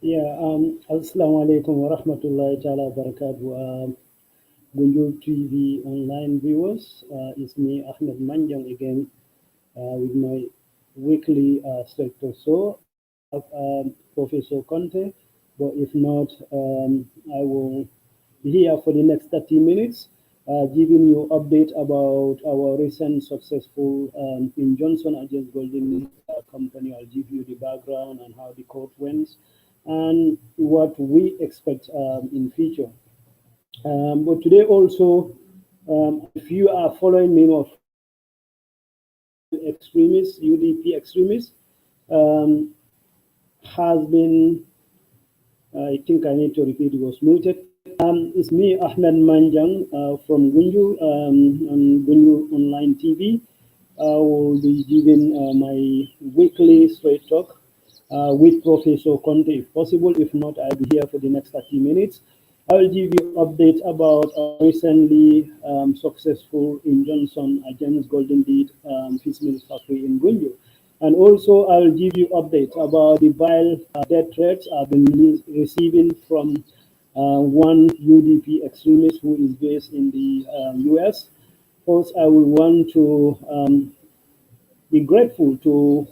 Assalamu alaikum wa rahmatullahi ta'ala wa barakatuh. Gunjur TV online viewers, it's me, Ahmed Manjang, again with my weekly sector. So I have Professor Conte, but if not, I will be here for the next 30 minutes, giving you update about our recent successful in Johnson against Golden Company. I'll give you the background and how the court went and what we expect in future. But today also, if you are following me of extremists, UDP extremists, um, has been, I think I need to repeat, it was muted. It's me, Ahmed Manjang, from Gunju on Gunju Online TV. I will be giving my weekly straight talk with Professor Conte if possible. If not, I'll be here for the next 30 minutes. I will give you update about recently successful in Johnson against Golden Deed Fish Mill Factory in Gunju. And also, I will give you update about the vile death threats I've been receiving from one UDP extremist who is based in the US. First, I will want to be grateful to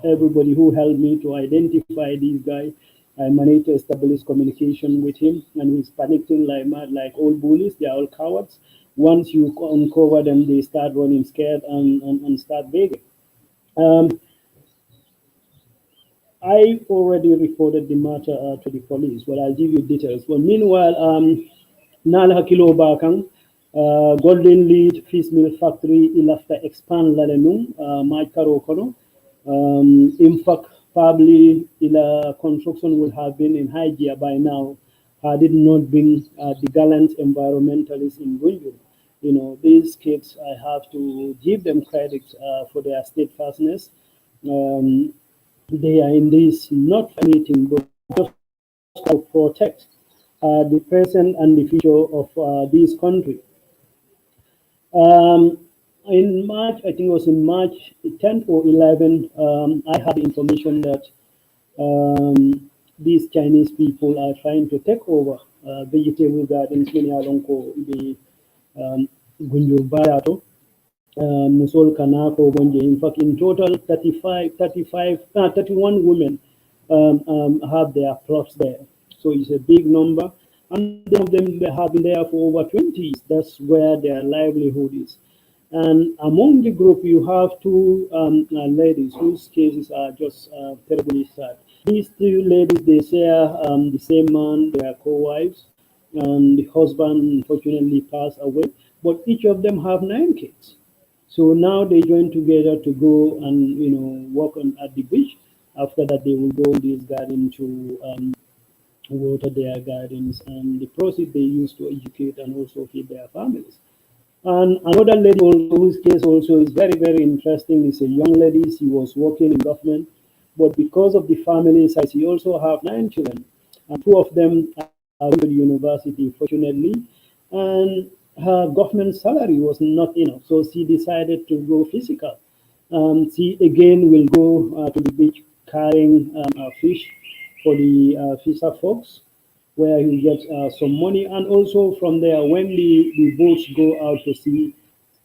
everybody who helped me to identify this guy. I managed to establish communication with him, and he's panicking like mad, like all bullies. They are all cowards. Once you uncover them, they start running scared and start begging. Um, I already reported the matter to the police, but I'll give you details. But meanwhile, Nal Hakilo Bakang, Golden Lead Fish Mill Factory, ilafta expand lalenung, Mike Karokono. In fact, probably the construction would have been in high gear by now had it not been the gallant environmentalists in Gunju. You know, these kids, I have to give them credit for their steadfastness. Um, they are in this not for anything but just to protect the present and the future of this country. Um, in March, I think it was in March 10th or 11th, I had information that these Chinese people are trying to take over vegetable gardens, many along the Gunjur Bayato, Musol Kanako, Bonje. In fact, in total, 31 women have their plots there. So it's a big number. And some of them they have been there for over 20 years. That's where their livelihood is. And among the group, you have two ladies whose cases are just terribly sad. These two ladies, they share the same man, they are co-wives, and the husband unfortunately passed away. But each of them have 9 kids. So now they join together to go and work on at the beach. After that, they will go in this garden to water their gardens, and the proceeds they use to educate and also feed their families. And another lady also, whose case also is very, very interesting, is a young lady. She was working in government, but because of the family size, she also have 9 children, and two of them are going to the university, fortunately, and her government salary was not enough, so she decided to go physical. She again will go to the beach carrying fish for the fisher folks, where he gets some money. And also from there, when the boats go out to sea,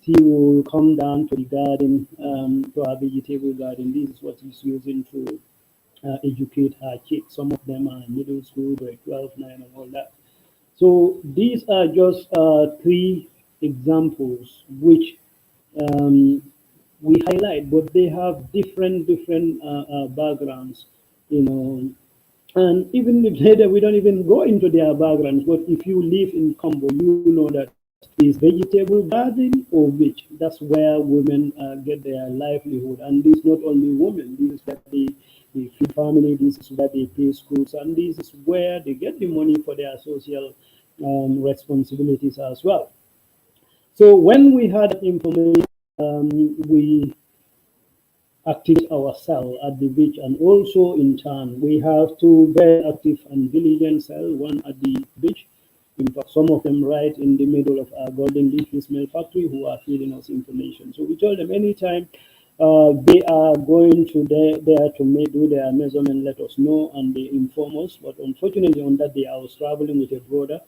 he will come down to the garden, to our vegetable garden. This is what he's using to educate her kids. Some of them are in middle school, grade 12, 9, and all that. So these are just three examples which um, we highlight, but they have different backgrounds, you know. And even if later we don't even go into their backgrounds, but if you live in Combo, you know that is vegetable garden or beach. That's where women get their livelihood. And this not only women, this is where they feed family, this is where they pay schools, and this is where they get the money for their social responsibilities as well. So when we had that information, we activate ourselves at the beach and also in town. We have two very active and diligent cells, one at the beach. In fact, some of them right in the middle of our Golden Leaf Mill factory who are feeding us information. So we told them anytime They are going to there to do their measurement, let us know, and they inform us. But unfortunately, on that day, I was traveling with a brother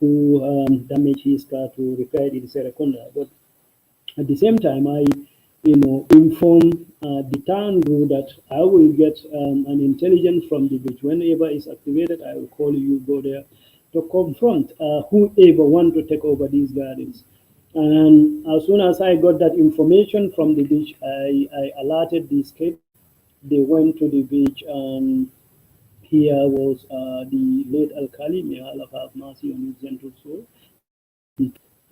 who damaged his car to repair it in Serekunda. But at the same time, I, inform the town group that I will get an intelligence from the beach. Whenever it's activated, I will call you, go there to confront whoever want to take over these gardens. And as soon as I got that information from the beach, I alerted these kids. They went to the beach, and here was the late Alkali, may Allah have mercy on his gentle soul,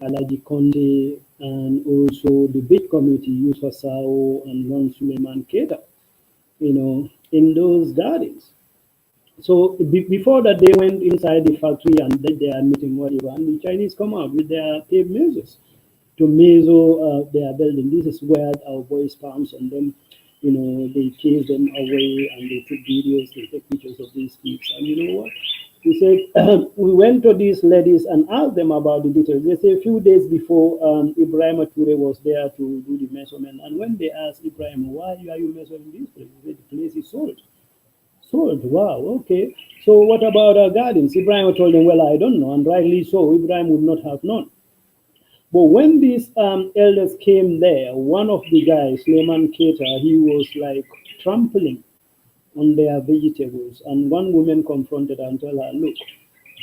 Alaji Conde, and also the big committee, Yusa Sao and Ron Suleiman Keta, in those gardens. So before that, they went inside the factory and did their meeting, whatever, and the Chinese come out with their tape measures to measure their building. This is where our boys pounced on them. They chased them away and they took videos, they took pictures of these kids. And you know what? He said, we went to these ladies and asked them about the details. They say a few days before Ibrahim Ture was there to do the measurement. And when they asked Ibrahim, why are you measuring this place? He said, the place is sold. Sold, wow, okay. So what about our gardens? Ibrahim told them, well, I don't know. And rightly so, Ibrahim would not have known. But when these elders came there, one of the guys, Suleiman Keita, he was like trampling on their vegetables. And one woman confronted her and told her, look,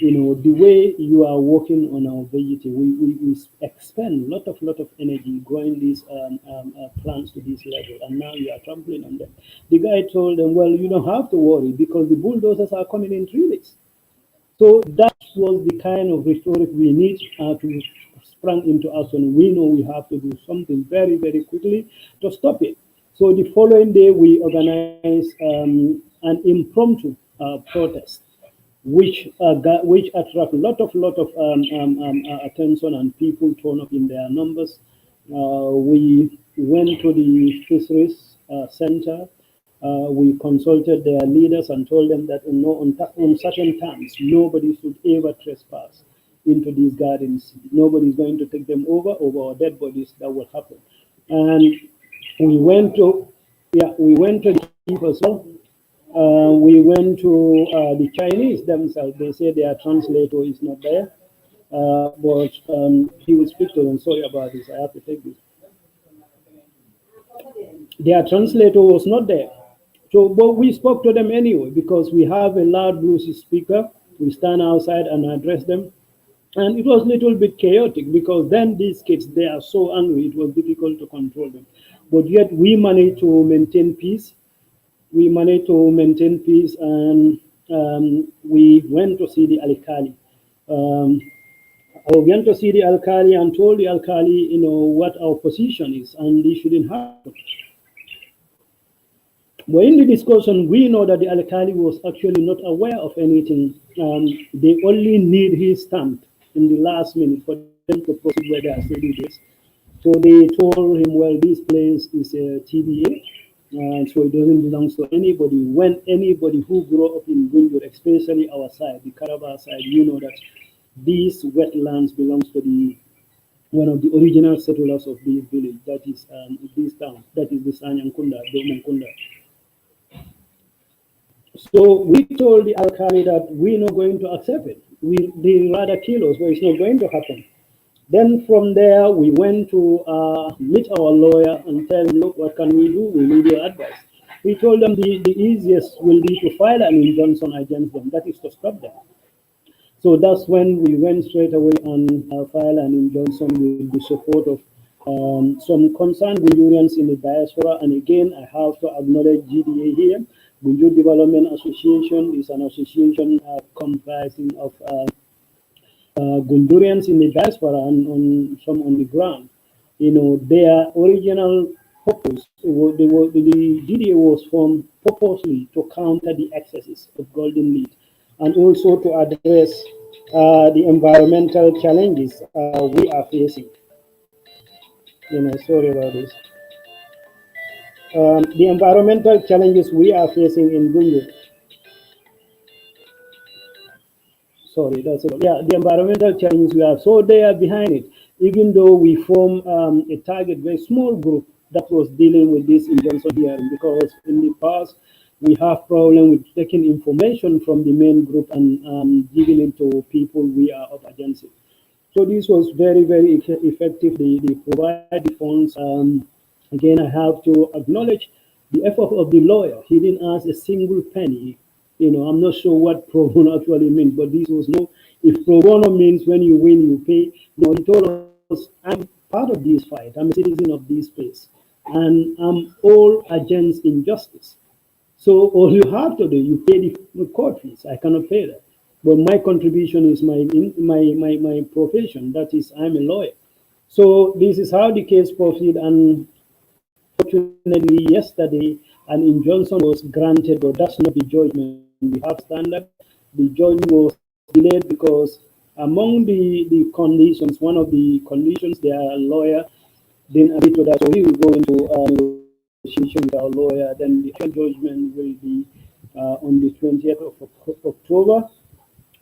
the way you are working on our vegetable, we expend lot of energy growing these plants to this level, and now you are trampling on them. The guy told them, well, you don't have to worry because the bulldozers are coming in 3 weeks. So that was the kind of rhetoric we need to sprang into action. We know we have to do something very, very quickly to stop it. So the following day, we organized an impromptu protest, which attract a lot of attention, and people turn up in their numbers. We went to the fisheries center. We consulted their leaders and told them that on certain terms, nobody should ever trespass into these gardens. Nobody is going to take them over our dead bodies. That will happen. And we went to, the chief as well. We went to the Chinese themselves. They say their translator is not there, but he will speak to them. Sorry about this. I have to take this. Their translator was not there. So, but we spoke to them anyway because we have a loud bluesy speaker. We stand outside and address them. And it was a little bit chaotic because then these kids, they are so angry, it was difficult to control them. But yet we managed to maintain peace. And we went to see the Alkali. I went to see the Alkali and told the Alkali, what our position is, and this shouldn't happen. But in the discussion, we know that the Alkali was actually not aware of anything. They only need his stamp in the last minute for them to proceed where they are studying this. So they told him, well, this place is a TBA, so it doesn't belong to anybody. When anybody who grew up in Gunjur, especially our side, the Calabar side, you know that these wetlands belongs to the one of the original settlers of this village, that is this town, that is the Sanyankunda, Domankunda. So we told the Alkali that we're not going to accept it. They rather kill us, but it's not going to happen. Then from there, we went to meet our lawyer and tell him, look, what can we do? We need your advice. We told them the easiest will be to file an injunction against them. That is to stop them. So that's when we went straight away and file an injunction with the support of some concerned Guyurians in the diaspora. And again, I have to acknowledge GDA here. Gunjur Development Association is an association comprising of Gundurians in the diaspora and some on the ground. Their original purpose, the GDA was formed purposely to counter the excesses of golden lead and also to address the environmental challenges we are facing. Sorry about this. The environmental challenges we are facing in Gunjur. Sorry, that's it. Yeah, the environmental challenges we have. So they are behind it. Even though we form a target, very small group that was dealing with this injunction hearing, because in the past we have problem with taking information from the main group and giving it to people we are up against it. So this was very, very effective. They provide the funds. Again, I have to acknowledge the effort of the lawyer. He didn't ask a single penny. I'm not sure what pro bono actually means, but this was no. If pro bono means when you win, you pay. No, he told us, I'm part of this fight. I'm a citizen of this place, and I'm all against injustice. So all you have to do, you pay the court fees. I cannot pay that. But my contribution is my profession. That is, I'm a lawyer. So this is how the case proceeded. And fortunately, yesterday, an injunction was granted, but that's not the judgment. We have standard. The judgment was delayed because among the conditions, one of the conditions, their lawyer didn't agree to that. So we will go into negotiation with our lawyer. Then the actual judgment will be on the 20th of October.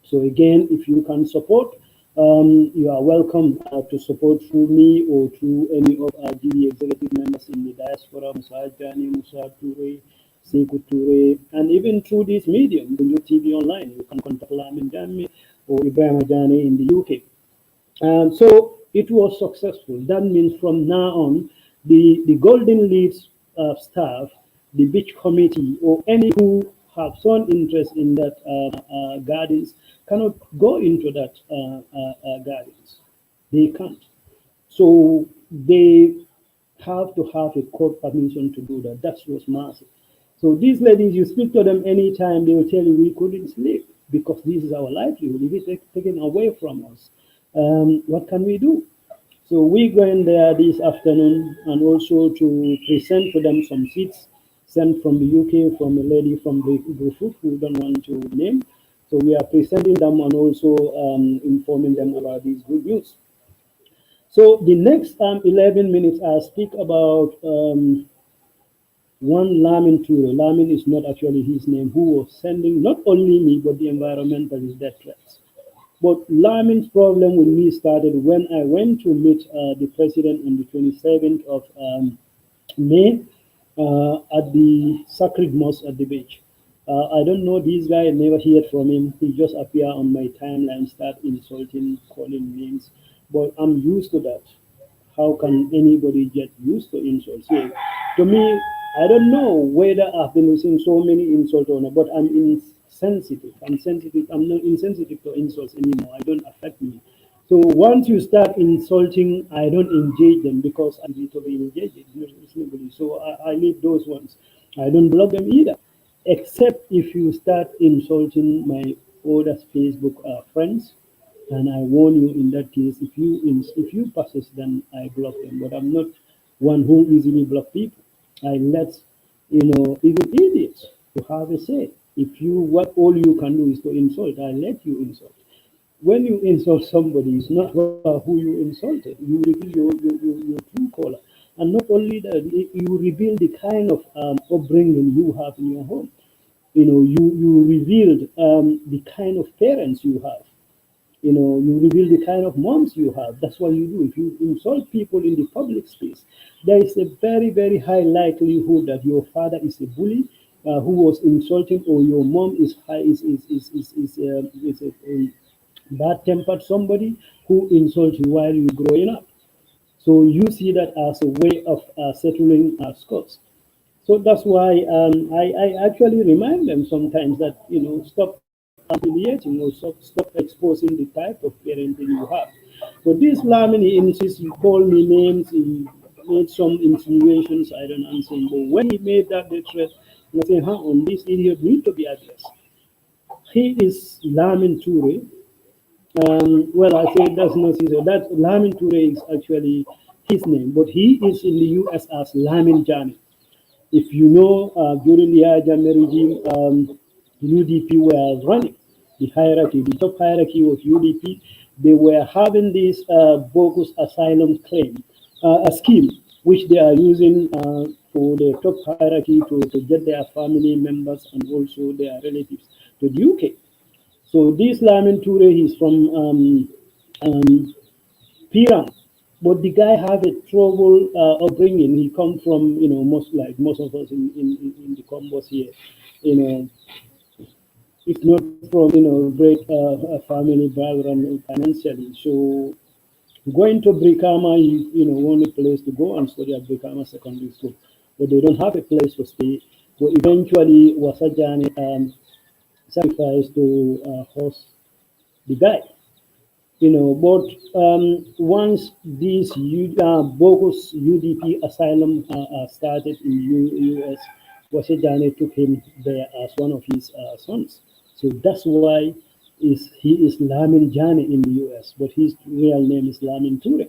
So again, if you can support, you are welcome to support through me or through any of our GD executive members in the diaspora, Musa Jani, Musa Ture, Sekou Ture, and even through this medium, the new TV online. You can contact Lamin Jami or Ibrahim Jani in the UK. So it was successful. That means from now on, the Golden Leads staff, the beach committee, or any who have some interest in that gardens cannot go into that gardens. They can't. So they have to have a court permission to do that. That was massive. So these ladies, you speak to them anytime, they will tell you we couldn't sleep because this is our livelihood. If it's taken away from us, what can we do? So we go in there this afternoon and also to present to them some seats sent from the UK from a lady from the Group who don't want to name. So we are presenting them and also informing them about these good news. So the next 11 minutes, I'll speak about one Lamin Ture. Lamin is not actually his name, who was sending not only me, but the environmentalists death threats. But Lamin's problem with me started when I went to meet the president on the 27th of May at the Sacred Mosque at the beach. I don't know this guy, I never heard from him. He just appear on my timeline, start insulting, calling names. But I'm used to that. How can anybody get used to insults? So, to me, I don't know whether I've been receiving so many insults or not, but I'm insensitive. I'm sensitive. I'm not insensitive to insults anymore. I don't affect me. So once you start insulting, I don't engage them because I need to be engaged reasonably. So I leave those ones. I don't block them either, except if you start insulting my other Facebook friends. And I warn you, in that case, if you persist, then I block them. But I'm not one who easily block people. I let even idiots to have a say. If you what all you can do is to insult, I let you insult. When you insult somebody, it's not who you insulted. You reveal your true color. And not only that, you reveal the kind of upbringing you have in your home. You revealed the kind of parents you have. You reveal the kind of moms you have. That's what you do. If you insult people in the public space, there is a very, very high likelihood that your father is a bully who was insulting, or your mom is high, is a bad-tempered somebody who insults you while you're growing up. So you see that as a way of settling scores. So that's why I actually remind them sometimes that stop affiliating or stop exposing the type of parenting you have. But this Lamin, he insists, he called me names, he made some insinuations, I don't answer him. But when he made that threat, I said, on this idiot need to be addressed. He is Lamin Ture. Well, I say that's not his. That Lamin Ture is actually his name, but he is in the US as Lamin Jani. If you know, during the Ajami regime, UDP were running the hierarchy, the top hierarchy of UDP. They were having this bogus asylum claim, a scheme, which they are using for the top hierarchy to get their family members and also their relatives to the UK. So this Lamin Ture, he's from Pirang. But the guy have a trouble upbringing. He come from, most like most of us in the combos here, you know, if not from, great family background financially. So going to Brikama is, only place to go and study at Brikama Secondary School. But they don't have a place to stay. So eventually, Wasajani sacrificed to host the guy. But once this bogus UDP asylum started in US, Wasejane took him there as one of his sons. So that's why he is Lamin Jani in the US, but his real name is Lamin Ture.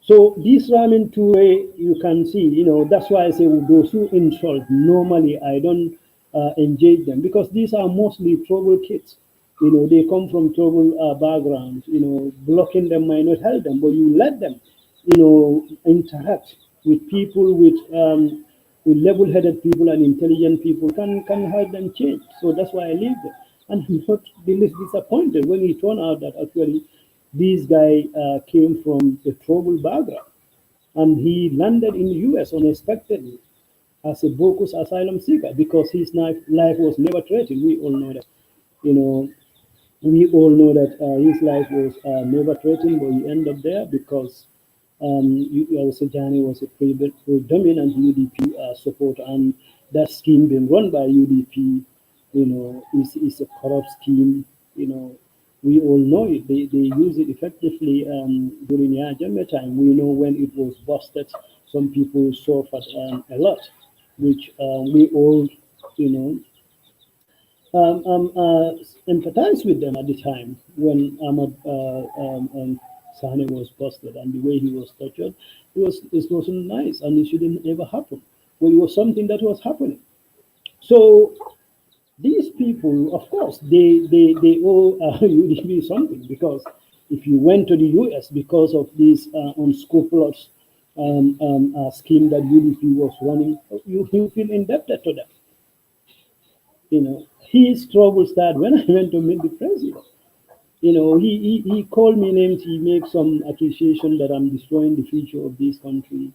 So this Ramin Ture, you can see, that's why I say those who insult, normally I don't engage them because these are mostly trouble kids. They come from trouble backgrounds. Blocking them might not help them, but you let them, interact with people with level-headed people and intelligent people can help them change. So that's why I leave them. And I'm not the least disappointed when it turned out that actually this guy came from a troubled background and he landed in the US unexpectedly as a bogus asylum seeker because his life was never threatened. We all know that. You know, we all know that his life was never threatened, but he ended up there because Sejani was a predominant UDP supporter, and that scheme being run by UDP, is a corrupt scheme. We all know it. They use it effectively during Yajame time. We know when it was busted, some people suffered a lot, which we all, you know, empathize with them at the time when Ahmad Sani was busted and the way he was tortured. It wasn't nice and it shouldn't ever happen. But it was something that was happening. So these people, of course, they owe UDP something because if you went to the US because of this unscrupulous scheme that UDP was running, you feel indebted to them. His trouble started when I went to meet the president. He called me names. He made some accusation that I'm destroying the future of this country.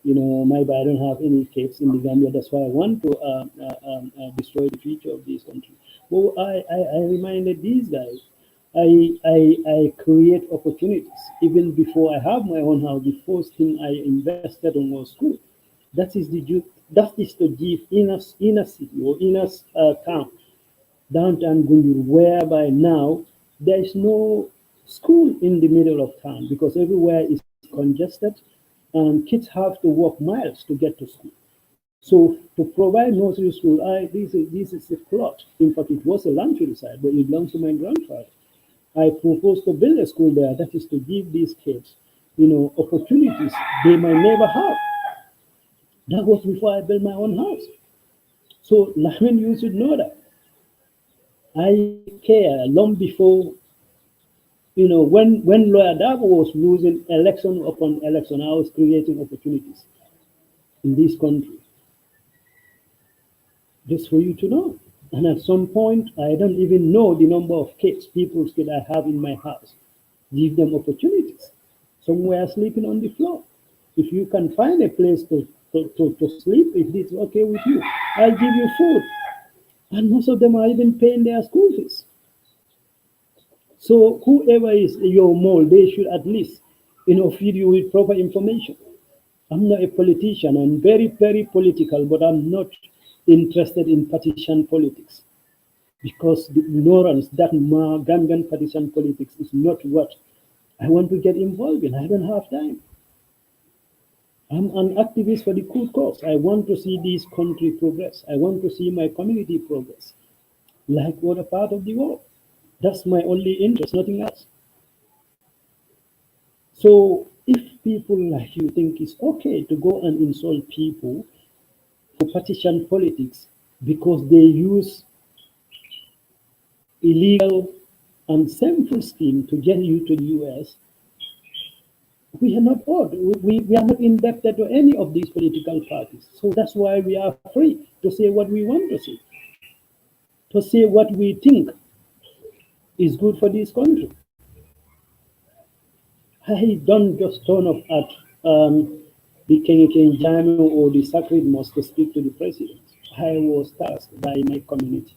Maybe I don't have any case in the Gambia. That's why I want to destroy the future of this country. Well, I reminded these guys, I create opportunities. Even before I have my own house, the first thing I invested on was school. That is that is to give inner city or inner town, downtown Gunjur, whereby now there is no school in the middle of town because everywhere is congested and kids have to walk miles to get to school. So to provide nursery school, this is a plot. In fact, it was a land to the side, but it belongs to my grandfather. I proposed to build a school there. That is to give these kids, opportunities they might never have. That was before I built my own house. So, Lamin, you should know that. I care long before, when Lawyer Dabo was losing election upon election, I was creating opportunities in this country, just for you to know. And at some point, I don't even know the number of kids, people's kids I have in my house. Give them opportunities. Some were sleeping on the floor. If you can find a place to sleep, if it's okay with you, I'll give you food. And most of them are even paying their school fees. So whoever is your mole, they should at least, feed you with proper information. I'm not a politician. I'm very, very political, but I'm not interested in partisan politics because the ignorance that Gambian partisan politics is not what I want to get involved in. I don't have time. I'm an activist for the good cause. I want to see this country progress. I want to see my community progress, like other part of the world. That's my only interest, nothing else. So if people like you think it's okay to go and insult people for partisan politics because they use illegal and sinful scheme to get you to the US, we are not owed. We are not indebted to any of these political parties. So that's why we are free to say what we want to say what we think is good for this country. I don't just turn up at the King Jami or the Sacred Mosque to speak to the president. I was tasked by my community.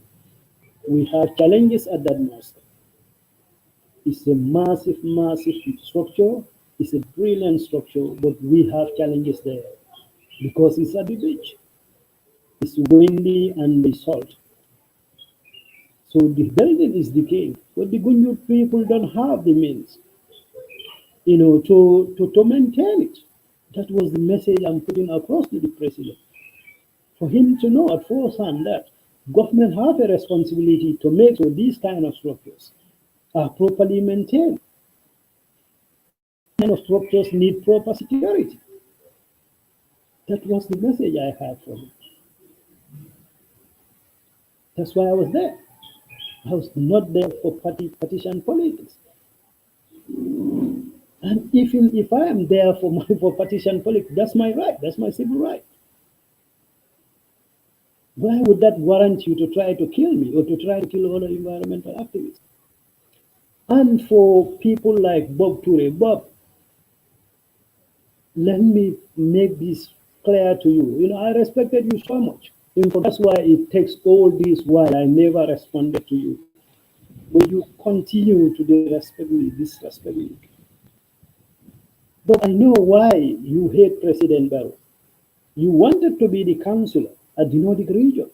We have challenges at that mosque. It's a massive, massive structure. It's a brilliant structure, but we have challenges there because it's at the beach. It's windy and the salt. So the building is decaying, but the Gunjur people don't have the means, to maintain it. That was the message I'm putting across to the president. For him to know at first hand that government have a responsibility to make sure these kind of structures are properly maintained. Kind of structures need proper security. That was the message I had for him. That's why I was there. I was not there for partisan politics. And even if I am there for my for partisan politics, that's my right. That's my civil right. Why would that warrant you to try to kill me or to try to kill other environmental activists? And for people like Bob Toure, Bob, let me make this clear to you. I respected you so much. In fact, that's why it takes all this while I never responded to you. But you continue to disrespect me. But I know why you hate President Barrow. You wanted to be the counselor at the Nordic region.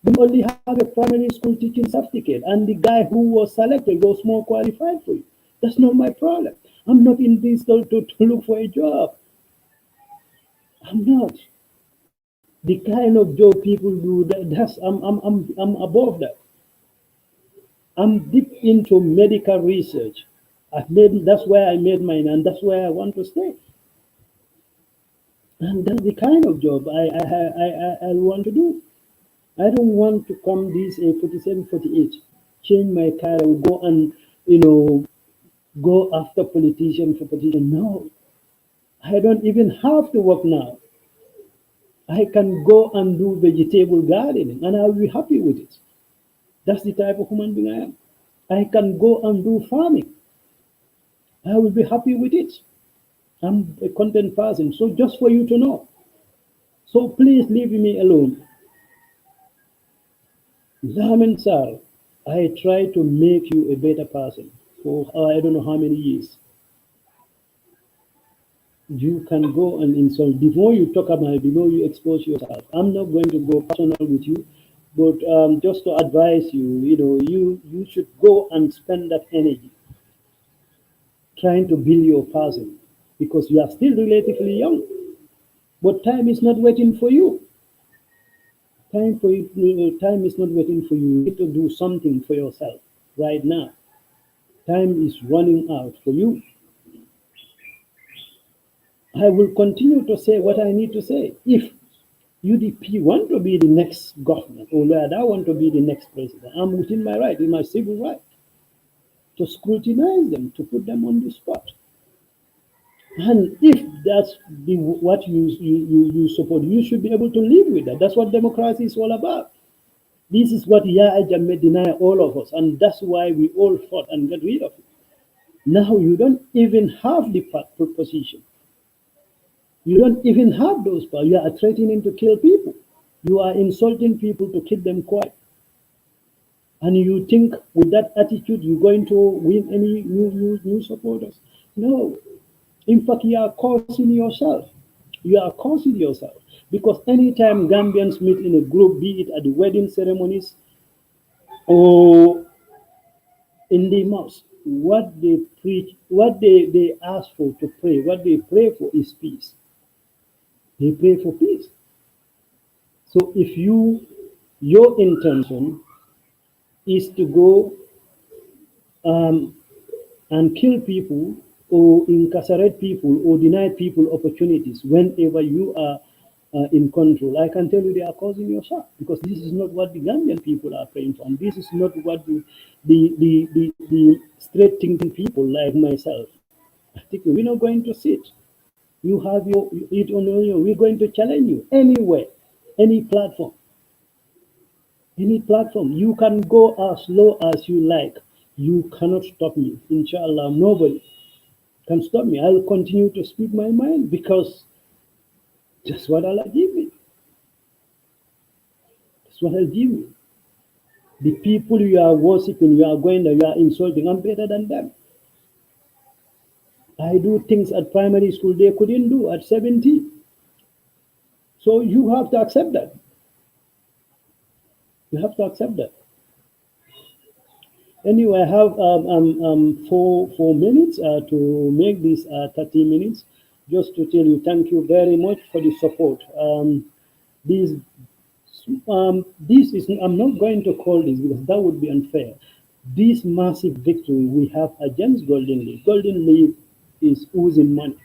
You only have a primary school teaching certificate, and the guy who was selected was more qualified for you. That's not my problem. I'm not in this to look for a job. I'm not. The kind of job people do, I'm above that. I'm deep into medical research. That's where I made mine, and that's where I want to stay. And that's the kind of job I want to do. I don't want to come this 47, 48, change my career, go and, go after politician for politician. No, I don't even have to work now. I can go and do vegetable gardening and I'll be happy with it. That's the type of human being I am. I can go and do farming. I will be happy with it. I'm a content person. So just for you to know. So please leave me alone. Lamin Sar, I try to make you a better person for I don't know how many years. You can go and insult. Before you talk about it, before you expose yourself, I'm not going to go personal with you, but just to advise you, you should go and spend that energy trying to build your person because you are still relatively young. But time is not waiting for you. Time is not waiting for you. You need to do something for yourself right now. Time is running out for you. I will continue to say what I need to say. If UDP want to be the next government, or whether I want to be the next president, I'm within my right, in my civil right, to scrutinize them, to put them on the spot. And if that's what you support, you should be able to live with that. That's what democracy is all about. This is what Yahya Jammeh denied all of us, and that's why we all fought and got rid of it. Now you don't even have the position. You don't even have those powers. You are threatening to kill people. You are insulting people to keep them quiet. And you think with that attitude you're going to win any new supporters? No. In fact, you are causing yourself. You are causing yourself. Because anytime Gambians meet in a group, be it at the wedding ceremonies or in the mosque, what they preach, what they ask for to pray, what they pray for is peace. They pray for peace. So if your intention is to go and kill people or incarcerate people or deny people opportunities whenever you are in control, I can tell you they are causing yourself because this is not what the Gambian people are praying for, and this is not what the straight thinking people like myself. I think we're not going to sit. You have your it on your. We're going to challenge you anywhere, any platform. Any platform. You can go as low as you like. You cannot stop me. Inshallah, nobody. can stop me. I'll continue to speak my mind because that's what Allah give me. That's what Allah give me. The people you are worshiping, you are going there, you are insulting, I'm better than them. I do things at primary school they couldn't do at 17. So you have to accept that. You have to accept that. Anyway, I have 4 minutes to make this 30 minutes. Just to tell you, thank you very much for the support. This this is, I'm not going to call this because that would be unfair. This massive victory we have against Golden Leaf. Golden Leaf is oozing money.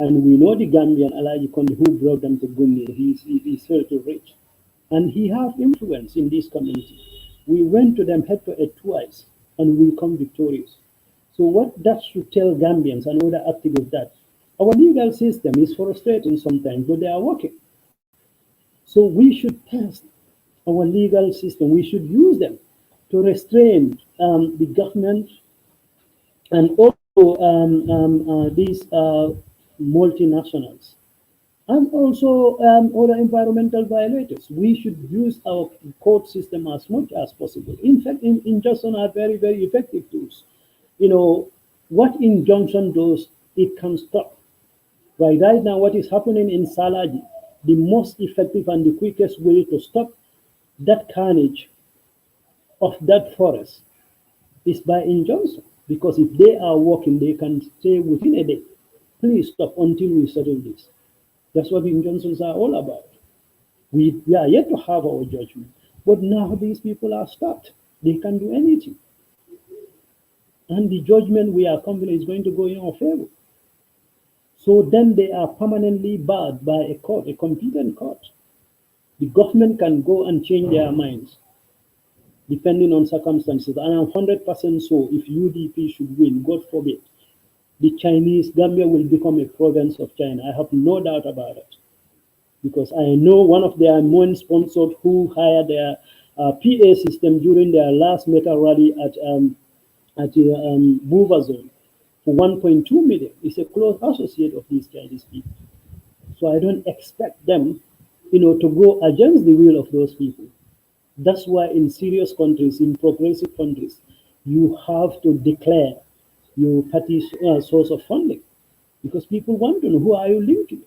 And we know the Gambian Alaji Kondi who brought them to Gumbi. He's very rich. And he have influence in this community. We went to them head to head twice and we come victorious. So what that should tell Gambians and other activists that our legal system is frustrating sometimes, but they are working. So we should test our legal system. We should use them to restrain the government and also these multinationals and also other environmental violators. We should use our court system as much as possible. In fact, injunction are very, very effective tools. You know, what injunction does, it can stop. Right now, what is happening in Salaji, the most effective and the quickest way to stop that carnage of that forest is by injunction. Because if they are working, they can say within a day, please stop until we settle this. That's what the injunctions are all about. We are yet to have our judgment. But now these people are stopped. They can do anything. And the judgment we are confident is going to go in our favor. So then they are permanently barred by a court, a competent court. The government can go and change their minds depending on circumstances. And I'm 100% sure if UDP should win, God forbid, the Chinese, Gambia will become a province of China. I have no doubt about it. Because I know one of their main sponsors who hired their PA system during their last meta rally at Buva Zone for 1.2 million. Is a close associate of these Chinese people. So I don't expect them, to go against the will of those people. That's why in serious countries, in progressive countries, you have to declare your party's source of funding because people want to know who are you linked to,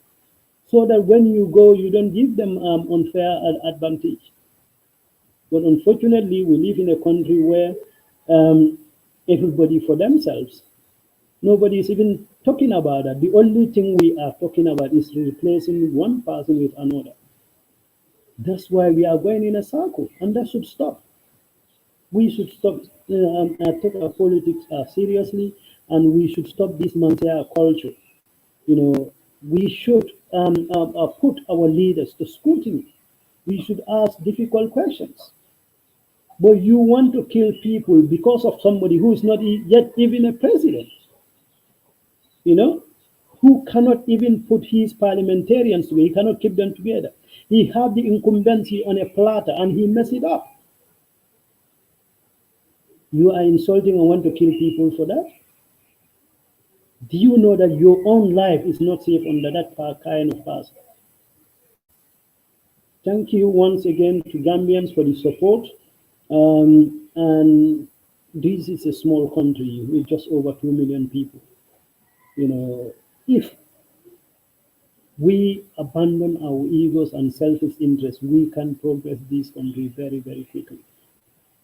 so that when you go, you don't give them unfair advantage. But unfortunately, we live in a country where everybody for themselves. Nobody is even talking about that. The only thing we are talking about is replacing one person with another. That's why we are going in a circle, and that should stop. We should stop, take our politics seriously, and we should stop this Mansaya culture. We should put our leaders to scrutiny. We should ask difficult questions. But you want to kill people because of somebody who is not yet even a president, who cannot even put his parliamentarians together. He cannot keep them together. He had the incumbency on a platter and he messed it up. You are insulting and want to kill people for that? Do you know that your own life is not safe under that kind of person? Thank you once again to Gambians for the support. And this is a small country with just over 2 million people. If we abandon our egos and selfish interests, we can progress this country very, very quickly.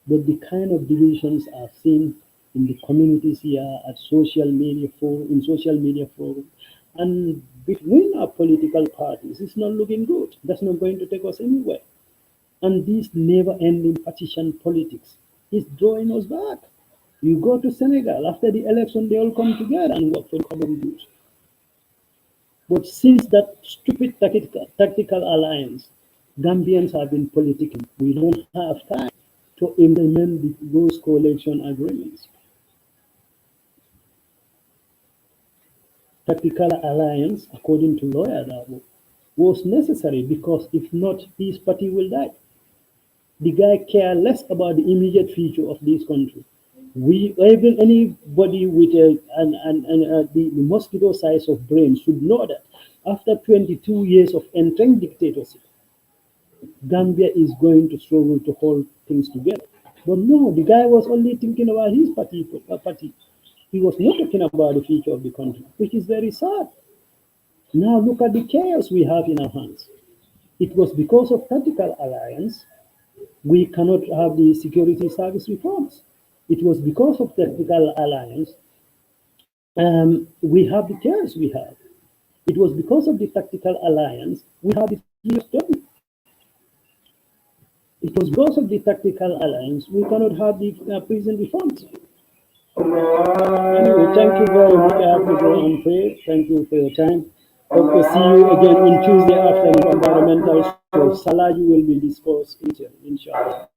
But the kind of divisions I've seen in the communities here at in social media forum, and between our political parties, it's not looking good. That's not going to take us anywhere. And this never-ending partisan politics is drawing us back. You go to Senegal, after the election, they all come together and work for the common good. But since that stupid tactical alliance, Gambians have been politicking. We don't have time to implement those coalition agreements. Tactical alliance, according to lawyer Dabo, was necessary because if not, his party will die. The guy cares less about the immediate future of this country. Even anybody with the mosquito size of brain should know that after 22 years of entrenched dictatorship, Gambia is going to struggle to hold things together. But no, the guy was only thinking about his party. He was not talking about the future of the country, which is very sad. Now look at the chaos we have in our hands. It was because of tactical alliance we cannot have the security service reforms. It was because of tactical alliance we have the chaos we have. It was because of the tactical alliance we have the study. It was because of the tactical alliance we cannot have the prison reforms. Anyway, thank you very much. I have to go and pray. Thank you for your time. Hope to see you again on Tuesday after the environmental show. Salah, you will be discussed inshallah.